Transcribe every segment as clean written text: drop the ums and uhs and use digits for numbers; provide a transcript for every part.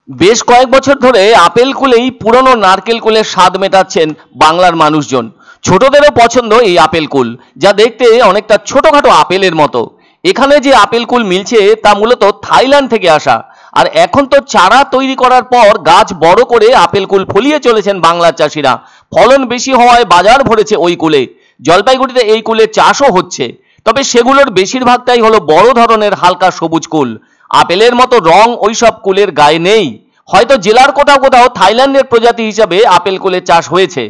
বেশ কয়েক বছর ধরে আপেল কুলেই পুরনো নারকেল কুলের স্বাদ মেটাচ্ছেন বাংলার মানুষজন। ছোটদেরও পছন্দ এই আপেল কুল, যা দেখতে অনেকটা ছোটখাটো আপেলের মতো। এখানে যে আপেল কুল মিলছে তা মূলত থাইল্যান্ড থেকে আসা। আর এখন তো চারা তৈরি করার পর গাছ বড় করে আপেল কুল ফলিয়ে চলেছেন বাংলার চাষিরা। ফলন বেশি হওয়ায় বাজার ভরেছে ওই কুলে। জলপাইগুড়িতে এই কুলের চাষও হচ্ছে, তবে সেগুলোর বেশিরভাগটাই হলো বড় ধরনের হালকা সবুজ কুল। আপেলের মতো রং ওইসব কুলের গায়ে নেই। হয়তো জেলার কোথাও কোথাও থাইল্যান্ডের প্রজাতি হিসাবে আপেল কুলের চাষ হয়েছে,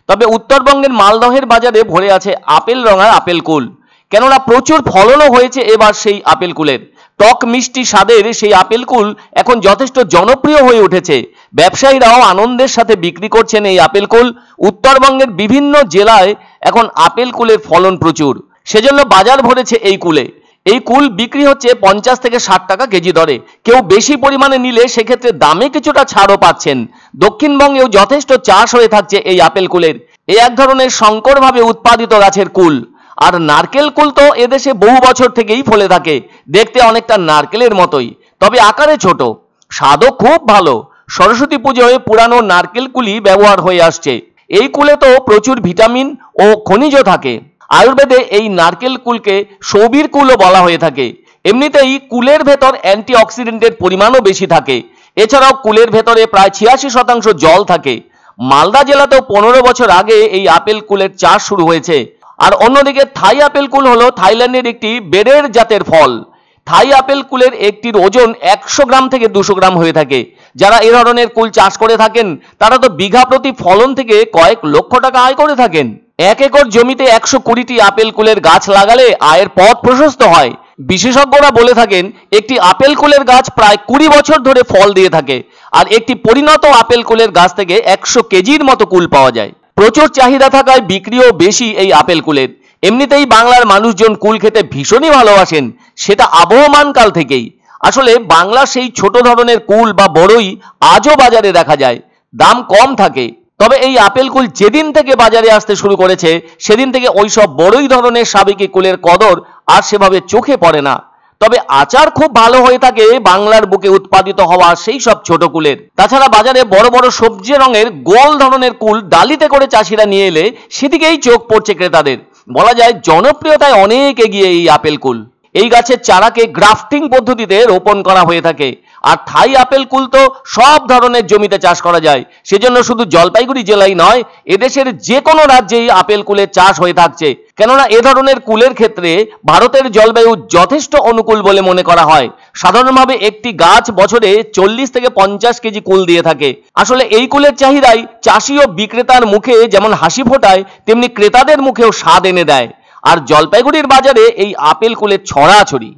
তবে উত্তরবঙ্গের মালদহের বাজারে ভরে আছে আপেল রঙা আপেল কুল। কেননা প্রচুর ফলনও হয়েছে এবার সেই আপেল কুলের। টক মিষ্টি স্বাদের সেই আপেল কুল এখন যথেষ্ট জনপ্রিয় হয়ে উঠেছে। ব্যবসায়ীরাও আনন্দের সাথে বিক্রি করছেন এই আপেল কুল। উত্তরবঙ্গের বিভিন্ন জেলায় এখন আপেল কুলের ফলন প্রচুর, সেজন্য বাজার ভরেছে এই কুলে। এই কুল বিক্রি হচ্ছে 50 থেকে 60 টাকা কেজি দরে। কেউ বেশি পরিমাণে নিলে সেক্ষেত্রে দামে কিছুটা ছাড়ও পাচ্ছেন। দক্ষিণবঙ্গেও যথেষ্ট চাষ হয়ে থাকছে এই আপেল কুলের। এ এক ধরনের সংকরভাবে উৎপাদিত গাছের কুল। আর নারকেল কুল তো এদেশে বহু বছর থেকেই ফলে থাকে, দেখতে অনেকটা নারকেলের মতোই, তবে আকারে ছোট। স্বাদও খুব ভালো। সরস্বতী পুজোয় পুরানো নারকেল কুলই ব্যবহার হয়ে আসছে। এই কুলে তো প্রচুর ভিটামিন ও খনিজ থাকে। আয়ুর্বেদে এই নারকেল কুলকে সৌবির কুলও বলা হয়ে থাকে। এমনিতেই কুলের ভেতর অ্যান্টিঅক্সিডেন্টের পরিমাণও বেশি থাকে। এছাড়াও কুলের ভেতরে প্রায় 86% জল থাকে। মালদা জেলাতেও 15 বছর আগে এই আপেল কুলের চাষ শুরু হয়েছে। আর অন্যদিকে থাই আপেল কুল হলো থাইল্যান্ডের একটি বেডের জাতের ফল। থাই আপেল কুলের একটির ওজন 100 গ্রাম থেকে 200 গ্রাম হয়ে থাকে। যারা এ ধরনের কুল চাষ করে থাকেন তারা তো বিঘা প্রতি ফলন থেকে কয়েক লক্ষ টাকা আয় করে থাকেন। 1 একর জমিতে 120টি আপেল কুলের গাছ লাগালে আয়ের পথ প্রশস্ত হয়। বিশেষজ্ঞরা বলে থাকেন একটি আপেল কুলের গাছ প্রায় 20 বছর ধরে ফল দিয়ে থাকে। আর একটি পরিণত আপেল কুলের গাছ থেকে 100 কেজির মতো কুল পাওয়া যায়। প্রচুর চাহিদা থাকায় বিক্রিও বেশি এই আপেল কুলের। এমনিতেই বাংলার মানুষজন কুল খেতে ভীষণই ভালোবাসেন, সেটা আবহমান কাল থেকেই। আসলে বাংলা সেই ছোট ধরনের কুল বা বড়ই আজও বাজারে দেখা যায়। দাম কম থাকে, তবে এই আপেল কুল যেদিন থেকে বাজারে আসতে শুরু করেছে সেদিন থেকে ওইসব বড়ই ধরনের সাবেকি কুলের কদর আর সেভাবে চোখে পড়ে না। তবে আচার খুব ভালো হয়ে থাকে বাংলার বুকে উৎপাদিত হওয়া সেই সব ছোট কুলের। তাছাড়া বাজারে বড় বড় সবজি রঙের গোল ধরনের কুল ডালিতে করে চাষিরা নিয়ে এলে সেদিকেই চোখ পড়ছে ক্রেতাদের। বলা যায় জনপ্রিয়তায় অনেক এগিয়ে এই আপেল কুল। এই গাছের চারাকে গ্রাফটিং পদ্ধতিতে রোপণ করা হয়ে থাকে। আর থাই আপেল কুল তো সব ধরনের জমিতে চাষ করা যায়। সেজন্য শুধু জলপাইগুড়ি জেলায় নয়, এদেশের যে কোনো রাজ্যেই আপেল কুলের চাষ হয়ে থাকছে। কেননা এ ধরনের কুলের ক্ষেত্রে ভারতের জলবায়ু যথেষ্ট অনুকূল বলে মনে করা হয়। সাধারণভাবে একটি গাছ বছরে 40 থেকে 50 কেজি কুল দিয়ে থাকে। আসলে এই কুলের চাহিদাই চাষি ও বিক্রেতার মুখে যেমন হাসি ফোটায়, তেমনি ক্রেতাদের মুখেও স্বাদ এনে দেয়। আর জলপাইগুড়ির বাজারে এই আপেল কুলের ছড়াছড়ি।